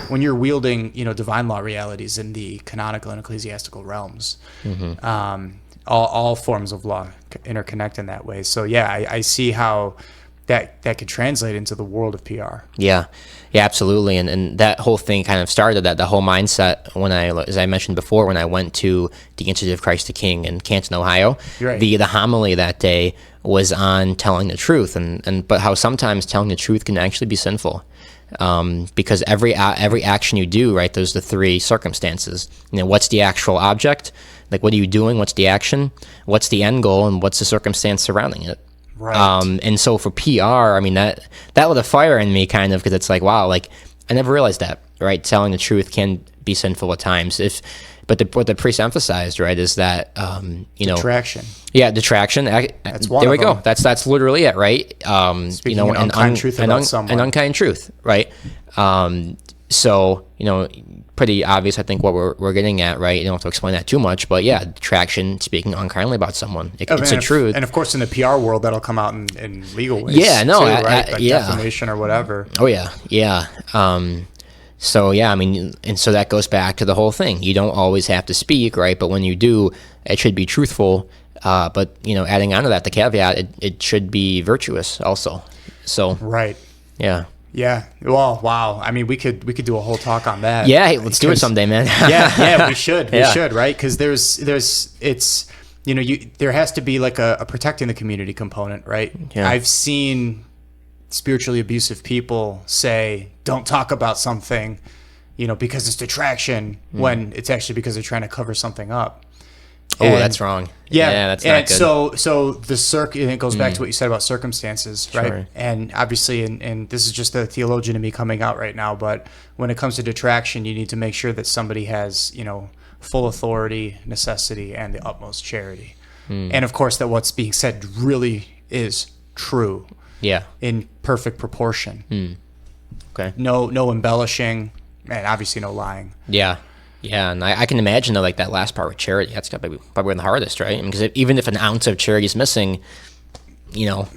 when you're wielding, divine law realities in the canonical and ecclesiastical realms, all forms of law interconnect in that way. So yeah, I see how that could translate into the world of PR. Yeah, absolutely. And that whole thing kind of started the whole mindset when as I mentioned before, when I went to the Institute of Christ the King in Canton, Ohio. Right. The homily that day was on telling the truth, but how sometimes telling the truth can actually be sinful. Because every action you do, right, there's the three circumstances. What's the actual object? Like, what are you doing? What's the action? What's the end goal? And what's the circumstance surrounding it? Right. And so for PR, I mean, that lit a fire in me kind of, because it's like, wow, like I never realized that, right? Telling the truth can be sinful at times. But what the priest emphasized, right, is that, Detraction. Yeah, detraction. That's one there we of them. go. That's literally it, right? Speaking an unkind truth about someone. An unkind truth, right? So, pretty obvious, I think, what we're getting at, right? You don't have to explain that too much, but yeah, detraction, speaking unkindly about someone. It's a truth. And of course, in the PR world, that'll come out in legal ways. Yeah, no, too, right? Like yeah. defamation or whatever. Oh, yeah. So, yeah, I mean, and so that goes back to the whole thing. You don't always have to speak, right? But when you do, it should be truthful. But, adding on to that, the caveat, it should be virtuous also. So, right. Yeah. Yeah. Well, wow. I mean, we could do a whole talk on that. Yeah. Hey, let's do it someday, man. yeah, we should. We should, right? Because there has to be like a protecting the community component, right? Yeah. I've seen spiritually abusive people say, don't talk about something, because it's detraction, when it's actually because they're trying to cover something up. Oh, that's wrong. Yeah, that's not good. So the it goes back to what you said about circumstances, right? Sure. And obviously, and this is just the theologian in me coming out right now, but when it comes to detraction, you need to make sure that somebody has, full authority, necessity, and the utmost charity. And of course, that what's being said really is true. Yeah. In perfect proportion. Okay. No embellishing, and obviously no lying. Yeah. Yeah, and I can imagine, though, like that last part with charity, that's got to be probably the hardest, right? Because even if an ounce of charity is missing, the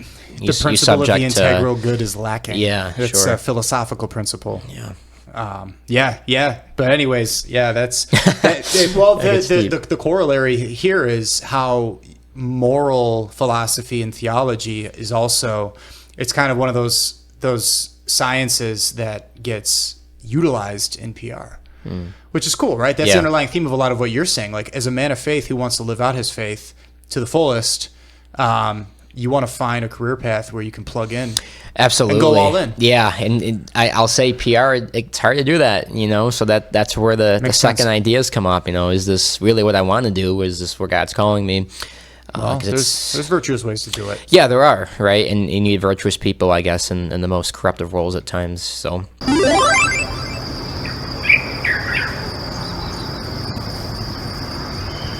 principle of the integral good is lacking. Yeah, it's sure. a philosophical principle. Yeah. Yeah. But anyways, yeah, that's the corollary here is how moral philosophy and theology is also, it's kind of one of those sciences that gets utilized in PR. Which is cool, right? That's the underlying theme of a lot of what you're saying. Like, as a man of faith who wants to live out his faith to the fullest, you want to find a career path where you can plug in. Absolutely. And go all in. Yeah, and I'll say PR, it's hard to do that, so that's where the second ideas come up, is this really what I want to do? Is this where God's calling me? Well, there's virtuous ways to do it. Yeah, there are, right? And you need virtuous people, I guess, in the most corruptive roles at times, so...